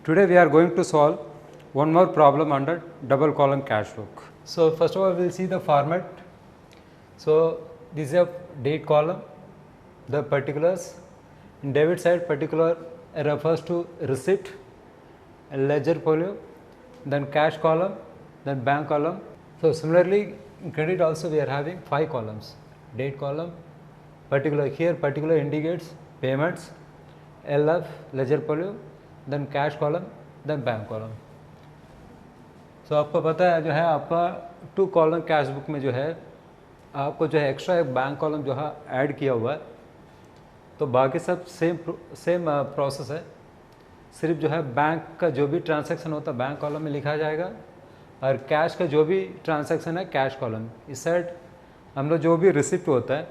Today we are going to solve one more problem under double column cash book. So first of all we will see the format. So this is a date column, the particulars. In debit side, particular refers to receipt, a ledger folio, then cash column, then bank column. So similarly in credit also we are having 5 columns. Date column, particular, here particular indicates payments, LF, ledger folio, then cash column, then bank column. So आपको पता है जो है आपका 2 column cash book में जो है आपको जो है एक्स्ट्रा एक बैंक कॉलम जो है ऐड किया हुआ है, तो बाकी सब सेम प्रोसेस है, सिर्फ जो है बैंक का जो भी ट्रांजैक्शन होता है बैंक कॉलम में लिखा जाएगा और कैश का जो भी ट्रांजैक्शन है कैश कॉलम। इस साइड हम लोग जो भी रिसिप्ट होता है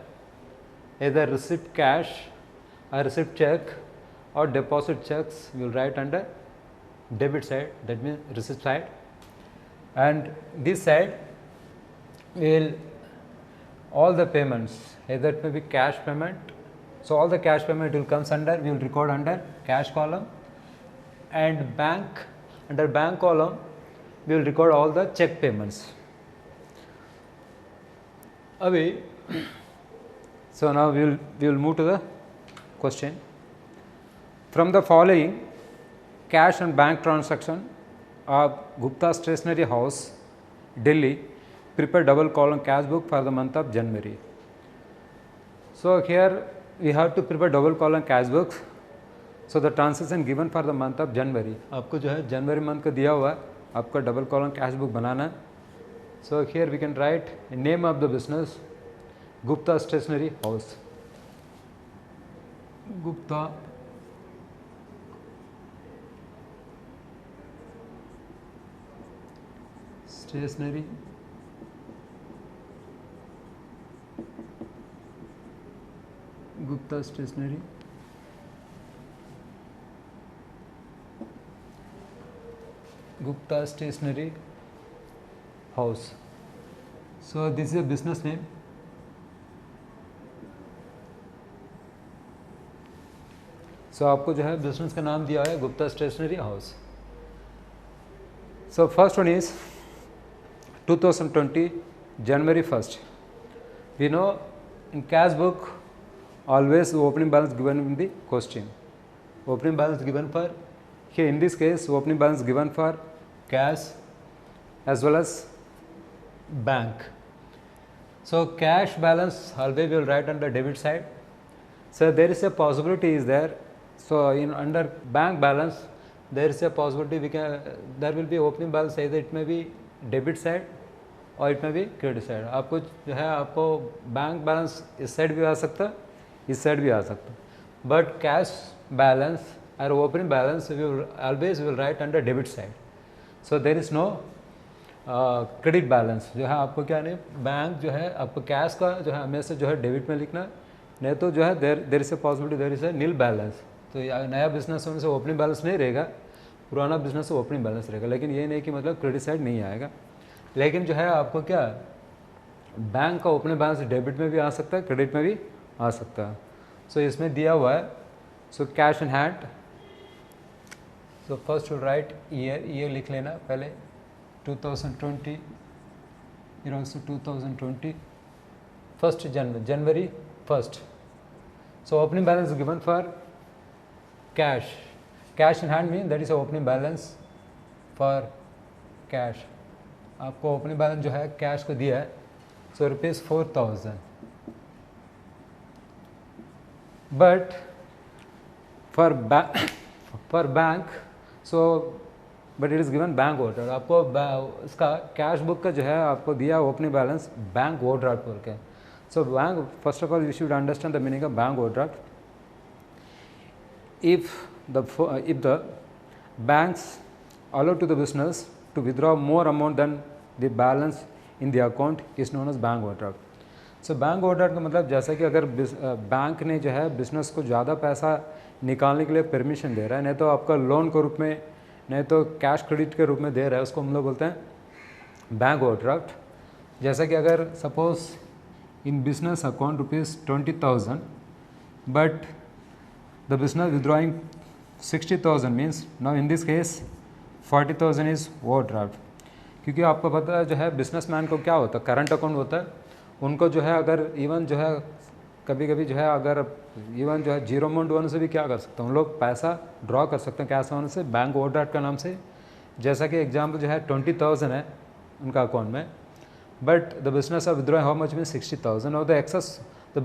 इधर रिसिप्ट कैश और रिसिप्ट चेक और deposit cheques will write under debit side, that mean receipt side, and this side will all the payments, either it may be cash payment, so all the cash payment will comes under, we will record under cash column, and bank, under bank column we will record all the check payments. Abhi, so now we will move to the question. From the following cash and bank transaction of Gupta Stationery House, Delhi, prepare double column cash book for the month of January. So here we have to prepare double column cash book. So the transaction given for the month of January, आपको जो है जनवरी month का दिया हुआ है, आपका double column cash book बनाना है. So here we can write name of the business, Gupta Stationery House. Gupta Stationery Gupta Stationery Gupta Stationery House. So this is a business name. So आपको जो है business का नाम दिया है Gupta stationery house. So first one is 2020 January 1st. We know in cash book always opening balance given in the question. Opening balance given for, here in this case opening balance given for cash as well as bank. So cash balance always we will write under debit side. So there is a possibility is there. So in under bank balance there is a possibility we can, there will be opening balance, either it may be debit side और it में भी credit side. आपको जो है आपको bank balance इस side भी आ सकता है, इस साइड भी आ सकता है, बट कैश बैलेंस और opening balance we always will write under debit side. So there is no credit balance. जो है आपको क्या नहीं, बैंक जो है आपको कैश का जो है हमेशा जो है डेबिट में लिखना, नहीं तो जो है there is a possibility there is a nil balance. तो नया बिजनेस होने से ओपनिंग बैलेंस नहीं रहेगा, पुराना बिजनेस से ओपनिंग बैलेंस रहेगा, लेकिन ये नहीं कि मतलब क्रेडिट साइड नहीं आएगा. लेकिन जो है आपको क्या बैंक का ओपनिंग बैलेंस डेबिट में भी आ सकता है, क्रेडिट में भी आ सकता है. सो इसमें दिया हुआ है. So cash in hand. So first to write year लिख लेना पहले 2020, फिर also 2020 first January 1st. So opening balance given for cash in hand mean that is opening balance for cash. आपको ओपनिंग बैलेंस जो है कैश को दिया है, so rupees 4000, but for bank so but it is given bank overdraft. आपको इसका cash book का जो है आपको दिया ओपनिंग बैलेंस बैंक ओवरड्राफ्ट बोल के. So bank first of all you should understand the meaning of bank overdraft. If the banks allow to the business to withdraw more amount than the balance in the account is known as bank overdraft. So bank overdraft का मतलब जैसा कि अगर bank ने जो है business को ज़्यादा पैसा निकालने के लिए परमिशन दे रहा है, नहीं तो आपका लोन के रूप में, नहीं तो कैश क्रेडिट के रूप में दे रहा है, उसको हम लोग बोलते हैं बैंक ओवरड्राफ्ट. जैसा कि अगर suppose in business account rupees 20,000 but the business withdrawing 60,000 means now in this case 40,000 is overdraft. क्योंकि आपको पता है जो है बिजनेसमैन को क्या होता है, करंट अकाउंट होता है, उनको जो है अगर इवन जो है कभी कभी जो है अगर इवन जो है जीरो अमाउंट होने से भी क्या कर सकते हैं, उन लोग पैसा ड्रॉ कर सकते हैं कैश होने से बैंक ओवरड्राफ्ट का नाम से। जैसा कि एग्जाम्पल जो है 20,000 है उनका अकाउंट में, but the business are withdraw how much mean 60,000 और the excess the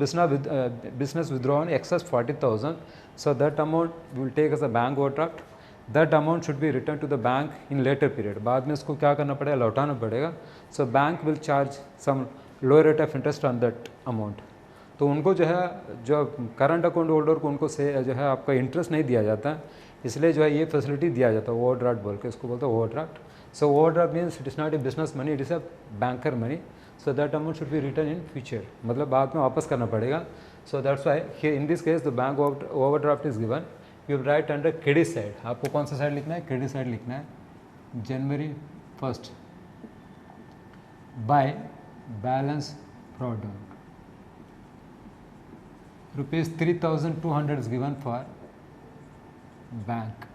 business withdrawn excess 40,000, so that amount will take as a bank overdraft. That amount should be returned to the bank in later period. बाद में उसको क्या करना पड़ेगा, लौटाना पड़ेगा. So bank will charge some lower rate of interest on that amount. तो उनको जो है जो करंट अकाउंट होल्डर को उनको से जो है आपका इंटरेस्ट नहीं दिया जाता, इसलिए जो है ये फैसिलिटी दिया जाता है ओवरड्राफ्ट बोल के, इसको बोलते हैं overdraft. So overdraft means it is not a business money, it is a banker money. So that amount should be returned in future, मतलब बाद में वापस करना पड़ेगा. So that's why here in this case the bank overdraft is given. You write under credit side. आपको कौन सा side लिखना है, क्रेडिट साइड लिखना है. January 1st by balance brought down rupees 3,200 is given for bank.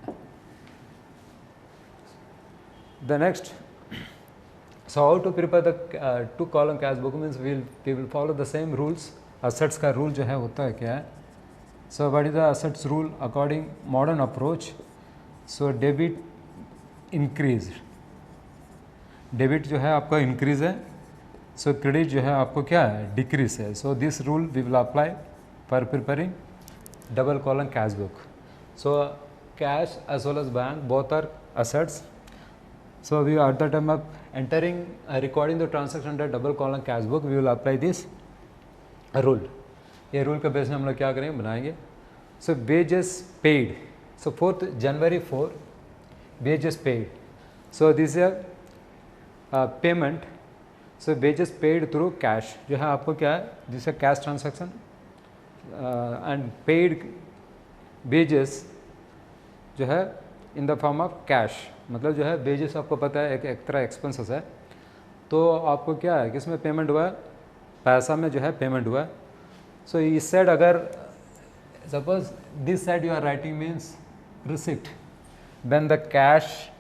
The next, so how to prepare the two column cash book means we will follow the same rules. Assets का rule जो है होता है क्या है. So what is the assets rule according modern approach? So debit increased, debit जो है आपका increase है, so credit जो है आपको क्या है decrease है. So this rule we will apply for preparing double column cash book. So cash as well as bank both are assets. So we at the time of entering recording the transaction under double column cash book we will apply this rule. ये rule का base में हम लोग क्या करेंगे, बनाएंगे. सो wages paid, so 4th January 4 wages paid, so this is a payment. So wages paid through cash जो है आपको क्या है, दिस है cash transaction and paid wages जो है in the form of cash. मतलब जो है वेजेस आपको पता है एक तरह एक्सपेंसेस है, तो आपको क्या है किसमें पेमेंट हुआ है, पैसा में जो है पेमेंट हुआ है. सो इस साइड अगर suppose this side you are writing means receipt, when the cash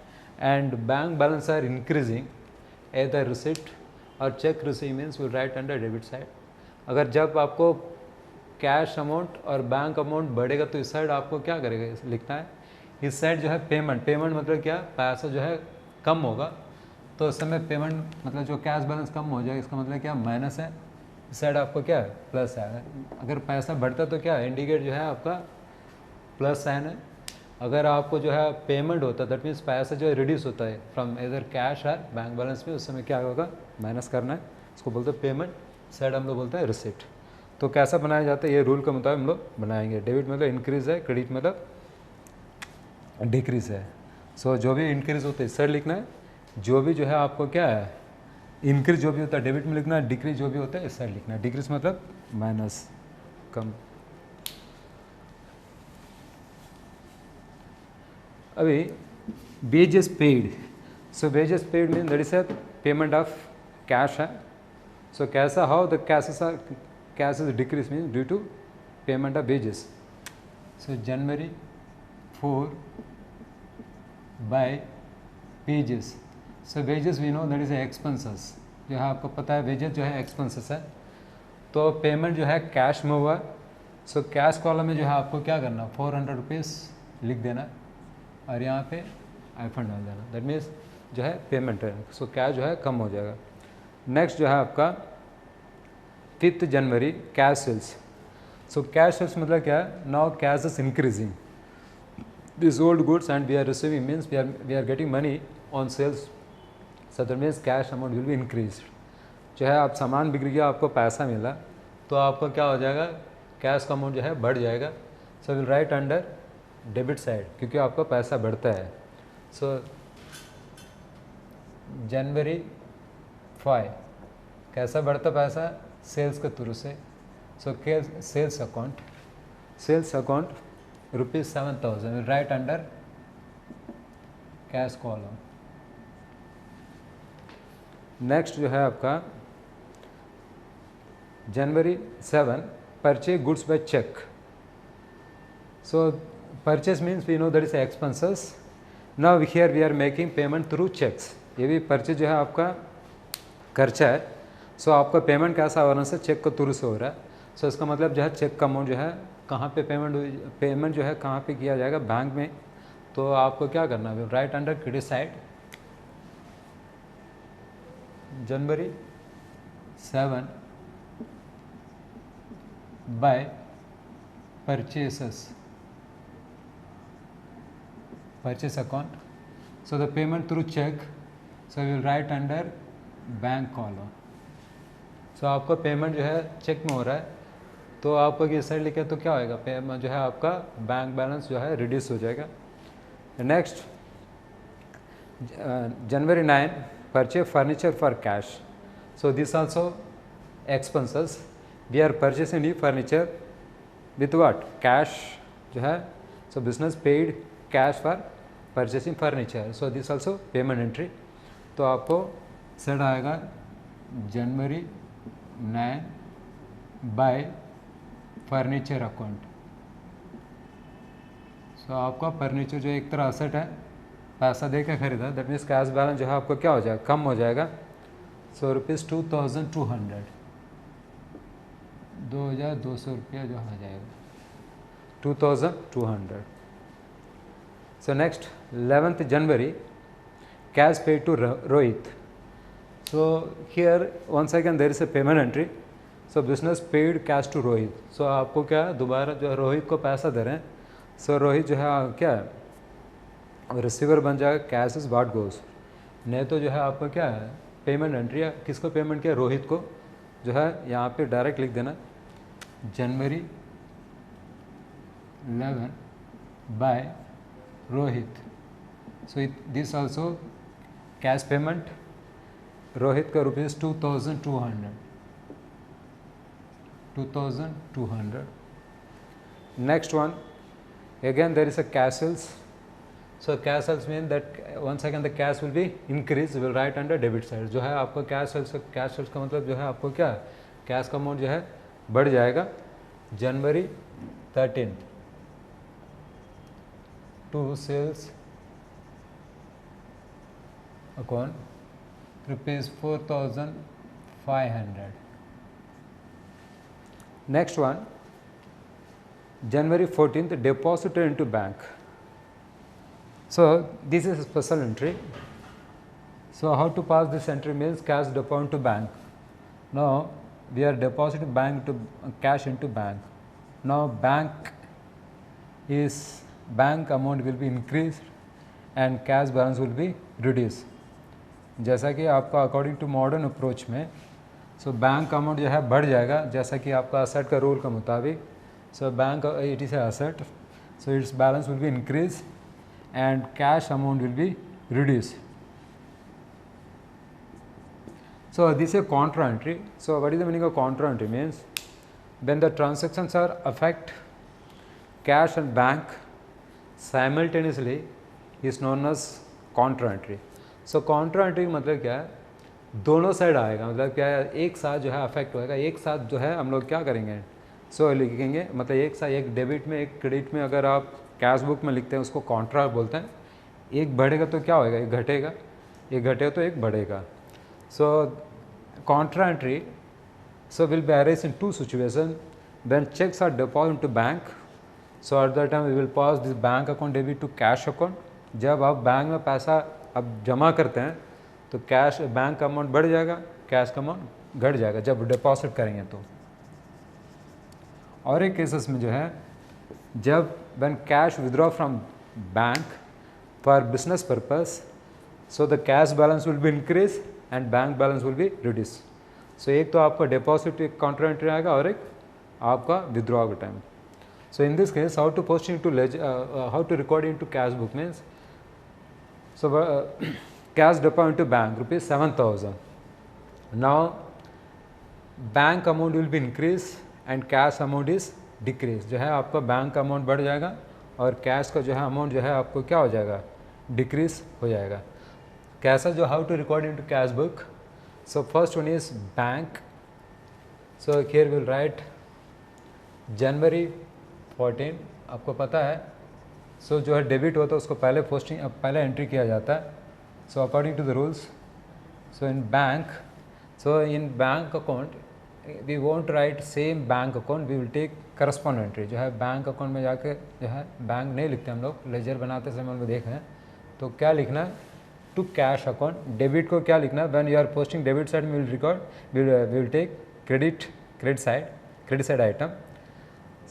and bank balance are increasing either receipt or cheque receive means we write under debit side. अगर जब आपको कैश अमाउंट और bank amount बढ़ेगा तो इस side आपको क्या करेगा, लिखना है इस साइड जो है पेमेंट. पेमेंट मतलब क्या, पैसा जो है कम होगा तो उस समय पेमेंट मतलब जो कैश बैलेंस कम हो जाएगा, इसका मतलब क्या माइनस है, इस साइड आपको क्या है प्लस है. अगर पैसा बढ़ता तो क्या इंडिकेट जो है आपका प्लस साइन है. अगर आपको जो है पेमेंट होता दैट मीन्स पैसा जो है रिड्यूस होता है फ्रॉम इधर कैश और बैंक बैलेंस में, उस समय क्या होगा माइनस करना है, इसको बोलते हैं पेमेंट. साइड हम लोग बोलते हैं रिसिप्ट. तो कैसा बनाया जाता है, ये रूल के मुताबिक हम लोग बनाएंगे. डेबिट मतलब इंक्रीज़ है, क्रेडिट मतलब डिक्रीज़ है. सो जो भी इंक्रीज़ होता है इस साइड लिखना है, जो भी जो है आपको क्या है इंक्रीज जो भी होता है डेबिट में लिखना है, डिक्रीज जो भी होता है इस साइड लिखना है. डिक्रीज मतलब माइनस कम. अभी wages paid, so wages paid mean that is a payment of cash है. सो कैसा how the cash is decrease mean due to payment of wages. So January 4 by wages. So wages we know that is expenses, जो है आपको पता है wages जो है expenses है. तो पेमेंट जो है कैश में हुआ. सो कैश कॉलम में जो है आपको क्या करना, 400 रुपीज़ लिख देना और यहाँ पे आईफन डाल देना, दैट मीन्स जो है पेमेंट है. सो कैश जो है कम हो जाएगा. नेक्स्ट जो है आपका 5th January cash sales. So cash sales मतलब क्या है, now cash is increasing this old goods and we are receiving means we are getting money on sales. So that means cash amount will be increase. जो है आप सामान बिक गया, आपको पैसा मिला तो आपको क्या हो जाएगा, कैश का अमाउंट जो है बढ़ जाएगा. So will write under debit side क्योंकि आपका पैसा बढ़ता है. सो January 5 कैसा बढ़ता पैसा, सेल्स के थ्रू से. So sales account rupees 7,000 will write under cash column. Next जो है आपका January 7 purchase goods by cheque. So purchase means we know that is expenses. Now here we are making payment through checks. ये भी purchase जो है आपका खर्चा है. सो आपका पेमेंट कैसा हो रहा है, चेक के थ्रू से हो रहा है. सो इसका मतलब जो है चेक का अमाउंट जो है कहाँ पे पेमेंट जो है कहाँ पे किया जाएगा, बैंक में. तो आपको क्या करना है, write under credit side January 7 by purchases purchase account. So the payment through check, so we will write under bank column. So आपका पेमेंट जो है चेक में हो रहा है, तो आपको ये साइड लिखे तो क्या होएगा, पेमेंट जो है आपका बैंक बैलेंस जो है रिड्यूस हो जाएगा. Next January 9 purchase furniture for cash. So this also expenses. We are purchasing new furniture with what, cash जो है. So business paid cash for purchasing furniture. So this also payment entry. तो आपको set आएगा January 9 by furniture account. So आपका furniture जो एक तरह asset है, पैसा दे के खरीदा, दैट मीन्स कैश बैलेंस जो है आपको क्या हो जाएगा, कम हो जाएगा. सो रुपीज़ 2200, 2200 रुपया जो आ जाएगा 2200. So next 11th January cash paid to Rohit. So here once again there is a payment entry. So business paid cash to Rohit. So आपको क्या दोबारा जो है रोहित को पैसा दे रहे हैं. So रोहित जो है क्या है रिसीवर बन जाएगा, कैश इज व्हाट गोज. नहीं तो जो है आपको क्या है पेमेंट एंट्री है, किसको पेमेंट किया, रोहित को. जो है यहाँ पे डायरेक्ट लिख देना January 11 by Rohit. So this also cash payment Rohit का rupees 2200. Next one again there is a cash sales. So cash sales mean that once again the cash will be increase, will write under debit side. जो है आपको cash sales का मतलब जो है आपको क्या कैश का अमाउंट जो है बढ़ जाएगा. जनवरी 13 to sales account rupees 4500. Next one January 14th deposited into bank. So this is a special entry. So how to pass this entry means cash deposit to bank. Now we are depositing bank to cash into bank. Now bank amount will be increased and cash balance will be reduced. जैसा कि आपका according to modern approach में so bank amount जो है बढ़ जाएगा, जैसा कि आपका असेट का रूल के मुताबिक. So bank it is asset, so it's balance will be increase and cash amount will be reduce. So this is a contra entry. So what is the meaning of contra entry? Means when the transactions are affect cash and bank simultaneously is known as contra entry. So contra entry मतलब क्या है, दोनों side आएगा, मतलब क्या है एक साथ जो है अफेक्ट होएगा, एक साथ जो है हम लोग क्या करेंगे सो लिखेंगे, मतलब एक साथ एक डेबिट में एक क्रेडिट में अगर आप कैश बुक में लिखते हैं उसको कॉन्ट्रा बोलते हैं. एक बढ़ेगा तो क्या होएगा, एक घटेगा, एक घटेगा तो एक बढ़ेगा. सो contra entry so will be arise in two situations. When checks are deposited to bank, so at that time we will pass this bank account debit to cash account. जब आप बैंक में पैसा अब जमा करते हैं तो कैश बैंक का अमाउंट बढ़ जाएगा, कैश का अमाउंट घट जाएगा जब डिपॉजिट करेंगे तो. और एक केसेस में जो है जब when cash withdraw from bank for business purpose, so the cash balance will be increased and bank balance will be reduced. So एक तो आपका डिपॉजिट काउंटर एंट्री आएगा और एक आपका विथड्रॉ का time. So in this case how to post into how to record into cash book means so cash deposit into bank rupees 7,000. Now bank amount will be increased and cash amount is decrease. जो है आपका bank का amount बढ़ जाएगा और cash का जो है अमाउंट जो है आपको क्या हो जाएगा, डिक्रीज हो जाएगा. कैसा जो how to record into cash book. So first one is bank. So here will write January 14. आपको पता है सो जो है डेबिट होता है उसको पहले एंट्री किया जाता है. So according to the rules, so in bank account we want write same bank account, we will take correspond entry. जो है बैंक अकाउंट में जाके जो है बैंक नहीं लिखते हम लोग, लेजर बनाते समय हम लोग देख रहे हैं. तो क्या लिखना है? To cash account. डेबिट को क्या लिखना है? When you are posting debit side we will record, we will take credit side item.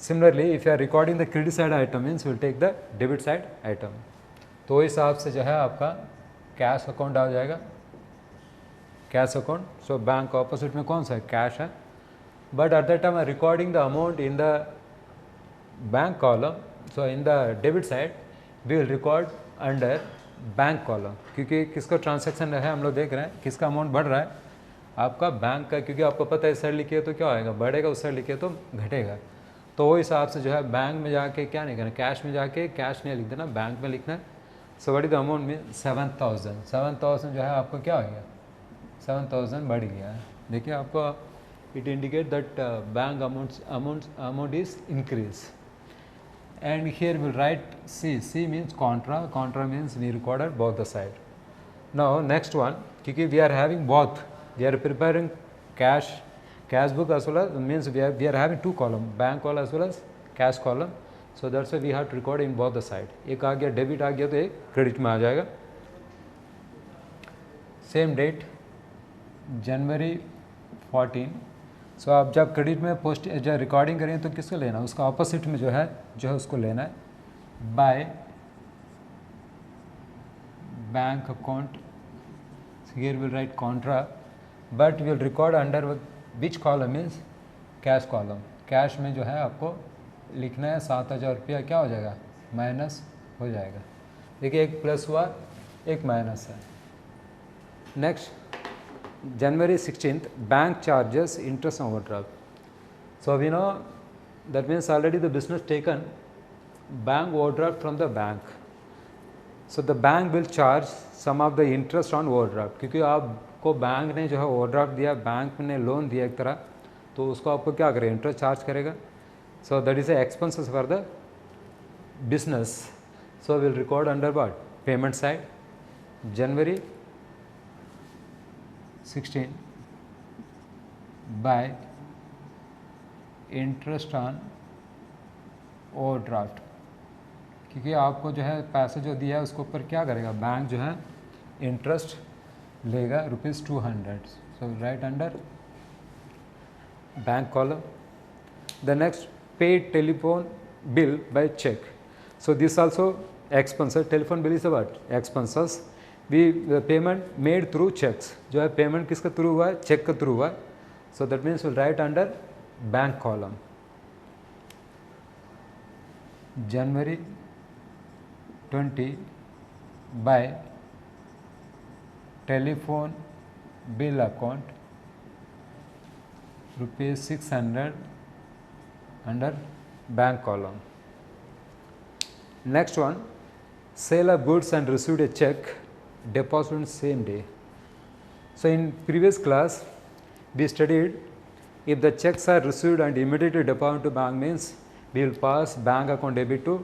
Similarly, if you are recording the credit side item means we will take the debit side item. तो इस हिसाब से जो है आपका cash account आ जाएगा. Cash account, so bank opposite में कौन सा है? कैश है. But at that time recording the amount in the bank column, so in the debit side we will record under bank column. क्योंकि किसका ट्रांसैक्शन है हम लोग देख रहे हैं, किसका अमाउंट बढ़ रहा है? आपका बैंक का. क्योंकि आपको पता है इस साइड लिखिए तो क्या आएगा? बढ़ेगा, उस साइड लिखिए तो घटेगा. तो वो हिसाब से जो है बैंक में जाके क्या नहीं करना, कैश में जाके कैश नहीं लिख देना, बैंक में लिखना है. So what is the amount में 7,000 जो है आपको क्या हो गया? 7,000 बढ़ गया है. देखिए आपको it indicate that bank amount is increase. And here will write C means contra means we recorded both the side. Now next one, क्योंकि we are having both, we are preparing cash book as well as means we are having two column, bank column as well as cash column. So that's why we have to record in both the side. एक आ गया debit आ गया तो एक credit में आ जाएगा. Same date जनवरी 14. सो आप जब credit में पोस्ट जब रिकॉर्डिंग करें तो किसको लेना है? उसका ऑपोजिट में जो है उसको लेना है by bank account. Here will right Contra, but will record under which column means cash column. Cash में जो है आपको लिखना है 7,000 रुपया क्या हो जाएगा? माइनस हो जाएगा. देखिए एक प्लस हुआ एक माइनस है. Next January 16 bank charges interest on overdraft. So we know that means already the business taken bank overdraft from the bank. So the bank will charge some of the interest on overdraft. क्योंकि आपको bank ने जो है overdraft दिया, bank ने loan दिया एक तरह, तो उसको आपको क्या करेगा? इंटरेस्ट चार्ज करेगा. So that is a expenses for the business. So will record under what? Payment side. January 16 bye interest on overdraft. क्योंकि आपको जो है पैसे जो दिया है उसके ऊपर क्या करेगा? बैंक जो है इंटरेस्ट लेगा ₹200. So write under bank column. The next paid telephone bill by cheque. So this also expenses. Telephone bill is what? Expenses. We payment made through cheques. जो है पेमेंट किसके थ्रू हुआ है? चेक के through हुआ है. सो that means will write under bank column. January 20 bye telephone bill account ₹600 under bank column. Next one, sale of goods and received a check deposited on same day. So in previous class we studied if the checks are received and immediately deposited to bank means we will pass bank account debit to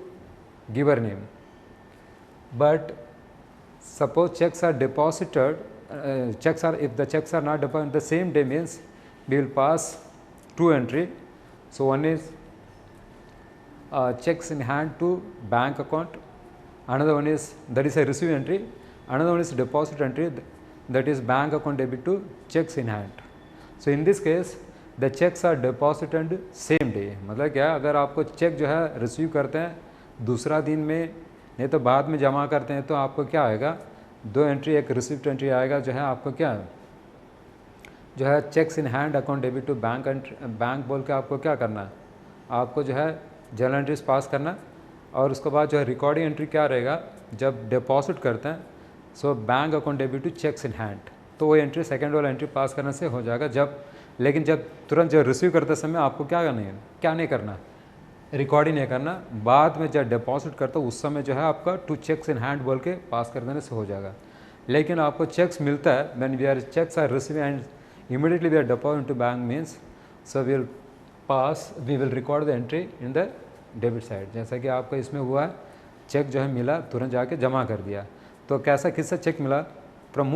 giver name. But suppose checks are deposited, if the checks are not deposited the same day means we will pass two entry. So one is checks in hand to bank account, another one is that is a receive entry, another one is deposit entry, that is bank account debit to checks in hand. So in this case the checks are deposited same day. मतलब क्या, अगर आपको check जो है receive करते हैं दूसरा दिन में, नहीं तो बाद में जमा करते हैं, तो आपको क्या आएगा? दो एंट्री, एक रिसिप्ट एंट्री आएगा जो है आपको क्या जो है cheques in hand account debit to bank बोल के आपको क्या करना है? आपको जो है जर्नल एंट्रीज पास करना. और उसके बाद जो है रिकॉर्डिंग एंट्री क्या रहेगा? जब डिपॉजिट करते हैं so bank account debit to cheques in hand, तो वो एंट्री सेकेंड वाला एंट्री पास करने से हो जाएगा. लेकिन जब तुरंत जो रिसीव करते समय आपको क्या करना है? क्या नहीं करना? रिकॉर्डिंग नहीं करना. बाद में जब डिपॉजिट करते हो उस समय जो है आपका टू चेक्स इन हैंड बोल के पास कर देने से हो जाएगा. लेकिन आपको चेक्स मिलता है when we are cheques are receive and immediately we are deposited to bank means so we will record the entry in the debit side. जैसा कि आपका इसमें हुआ है, चेक जो है मिला तुरंत जाके जमा कर दिया। तो कैसा किससे चेक मिला? From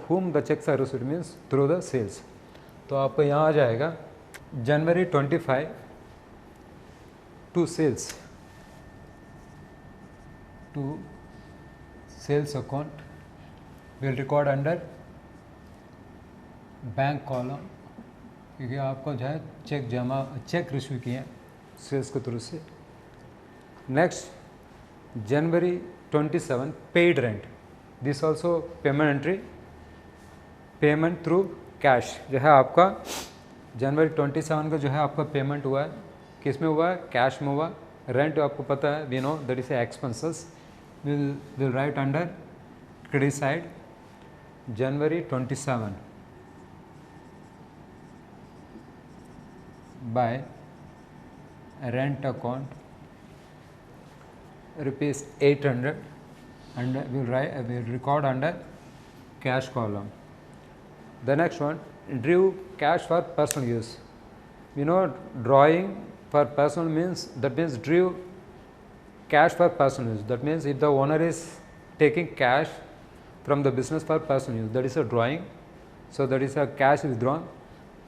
whom the checks are received means through the sales। तो आपको यहाँ आ जाएगा January 25 to sales account will record under bank column, क्योंकि आपको जो है चेक रिसीव किए सेल्स के थ्रू से। Next January 27 paid rent, this also payment entry, payment through cash जो है आपका January 27 का जो है आपका पेमेंट हुआ है, किस में हुआ है? कैश में हुआ। रेंट आपको पता है, we know that is expenses, will write under credit side January 27 by rent account rupees 800 and will record under cash column. The next one, drew cash for personal use. You know, drawing for personal means, that means drew cash for personal use. That means if the owner is taking cash from the business for personal use, that is a drawing. So that is a cash withdrawn.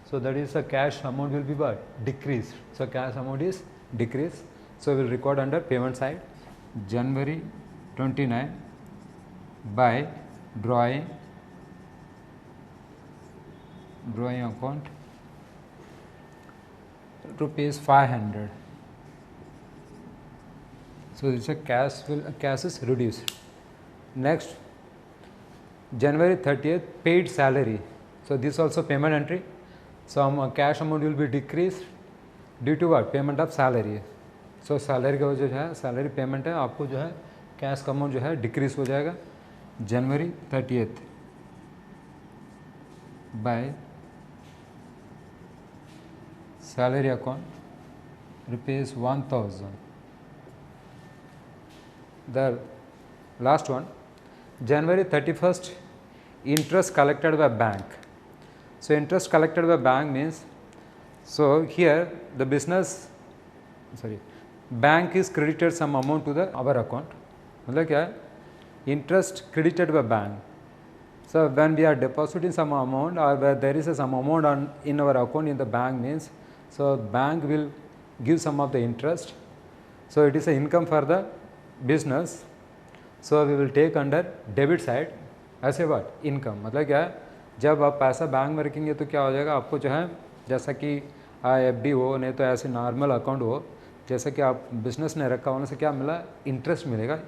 So that is a cash amount will be what? Decreased. So cash amount is decreased. So we will record under payment side January 29 by drawing account rupees 500. So this is a cash is reduced. Next, January 30th paid salary. So this also payment entry. So cash amount will be decreased due to what? Payment of salary. So salary का जो है salary payment है, आपको जो है cash का amount जो है decrease हो जाएगा January 30th by salary account rupees 1000. The last one, January 31st interest collected by bank. So interest collected by bank means, so here the bank is credited some amount to our account. मतलब क्या है? Interest credited by bank. So when we are depositing some amount or where there is some amount in our account in the bank means, so bank will give some of the interest. So it is an income for the business. So we will take under debit side as a what? Income. मतलब क्या है? जब आप पैसा bank में रखेंगे तो क्या हो जाएगा, आपको जो है जैसा कि FD हो, नहीं तो ऐसे नॉर्मल अकाउंट हो, जैसा कि आप बिज़नेस ने रखा होने से क्या मिला? इंटरेस्ट मिलेगा।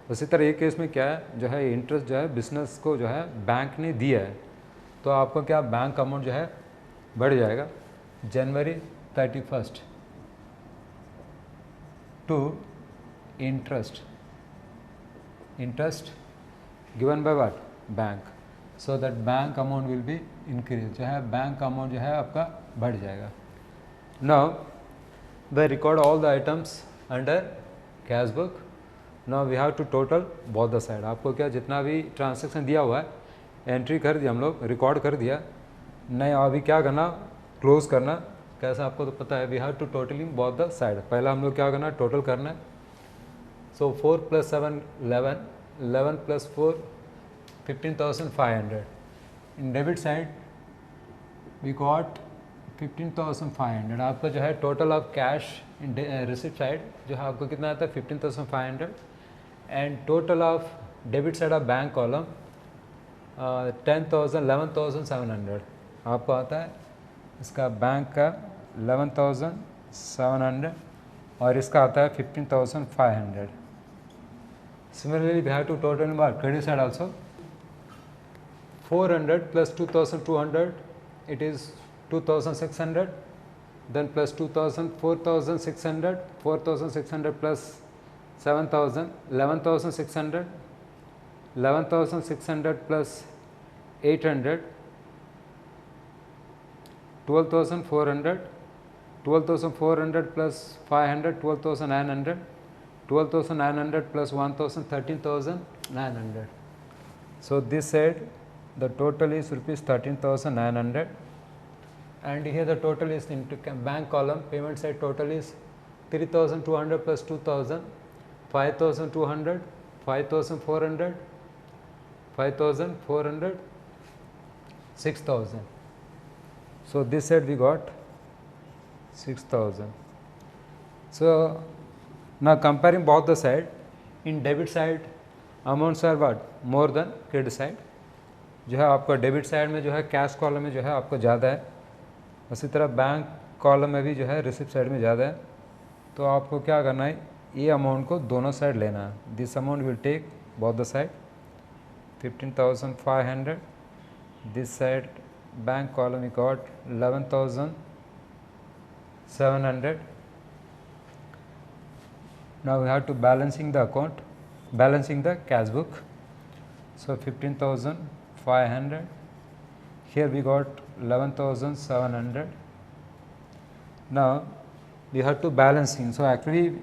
उसी तरह एक केस में क्या है, जो है इंटरेस्ट जो है बिज़नेस को जो है बैंक ने दिया है, तो आपको क्या बैंक अमाउंट जो है बढ़ जाएगा January 31st to interest given by what? Bank. So that bank amount will be increased, जो है बैंक अमाउंट जो है आपका बढ़ जाएगा। Now they record all the items under cash book. Now we have to total both the side. आपको क्या जितना भी ट्रांजेक्शन दिया हुआ है एंट्री कर दिया, हम लोग रिकॉर्ड कर दिया, नहीं अभी क्या करना? क्लोज करना। कैसा आपको तो पता है, we have to totalling both the side. पहला हम लोग क्या करना? टोटल करना है। So 4 + 7 11, 11 + 4 15,500. In debit side we got 15,500। आपका जो है total of cash in receipt side जो है आपको कितना आता है? 15,500। And total of debit side of bank column 11,700 आपको आता है। इसका बैंक का 11,700 और इसका आता है 15,500। Similarly, we have to total in what? Credit side also. 400 + 2,200, it is 2,600. Then plus 2,000, 4,600, 4,600 plus 7,000, 11,600, 11,600 plus 800, 12,400, 12,400 plus 500, 12,900, 12,900 plus 1,000, 13,900. So this side the total is rupees 13,900, and here the total is into bank column. Payment side total is 3,200 plus 2,000, 5,200, 5,400, 5,400, 6,000. So this side we got 6,000. So now comparing both the side, in debit side amounts are what more than credit side. जो है आपका debit side में जो है cash column में जो है आपको ज़्यादा है, उसी तरह बैंक कॉलम में भी जो है रिसिप्ट साइड में ज़्यादा है. तो आपको क्या करना है, ये अमाउंट को दोनों साइड लेना है. This amount will take both the side 15,500. This side bank column we got 11,700. Now we have to balancing the account, balancing the cash book. So 15,500. Here we got 11,700. Now we have to balancing. So actually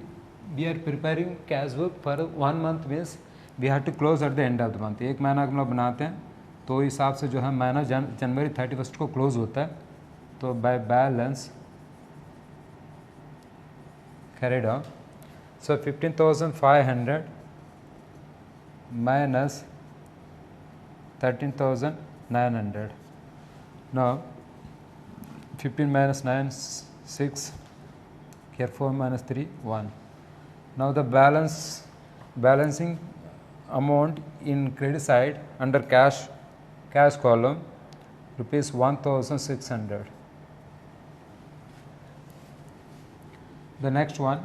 we are preparing cash book for 1 month, means we have to close at the end of the month. एक महीना हम लोग बनाते हैं तो हिसाब से जो है महीना जनवरी 31 को क्लोज होता है. तो by balance carried on. So 15,500 minus 13,900. Now 15 minus 9, 6. Here 4 minus 3, 1. Now the balancing amount in credit side under cash column rupees 1,600. The next one,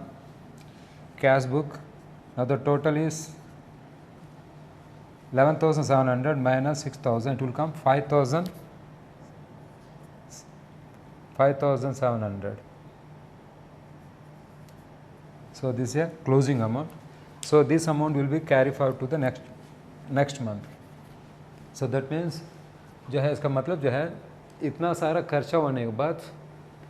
cash book. Now the total is 11,700 minus 6,000. It will come 5,700. So this is a closing amount. So this amount will be carried forward to the next month. So that means जो है इसका मतलब जो है इतना सारा खर्चा होने के बाद,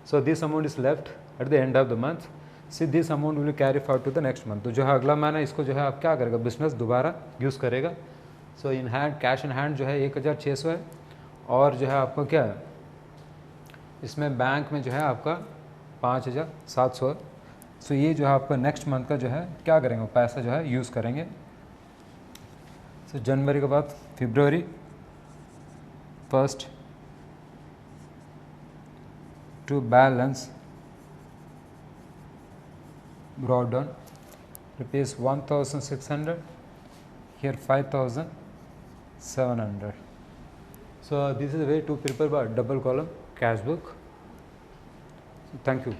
so this amount is left at the end of the month. See this amount will carry forward to the next month. तो जो है अगला महीना इसको जो है आप क्या करेगा, बिजनेस दोबारा यूज़ करेगा. So in hand cash in hand जो है 1,600 है, और जो है आपको क्या है इसमें बैंक में जो है आपका 5,700 है. सो ये जो है आपका नेक्स्ट मंथ का जो है क्या करेंगे, पैसा जो है यूज़ करेंगे. सो जनवरी के बाद फरवरी 1st to balance brought down rupees 1,600, here 5,700. So this is a way to prepare a double column cash book. So thank you.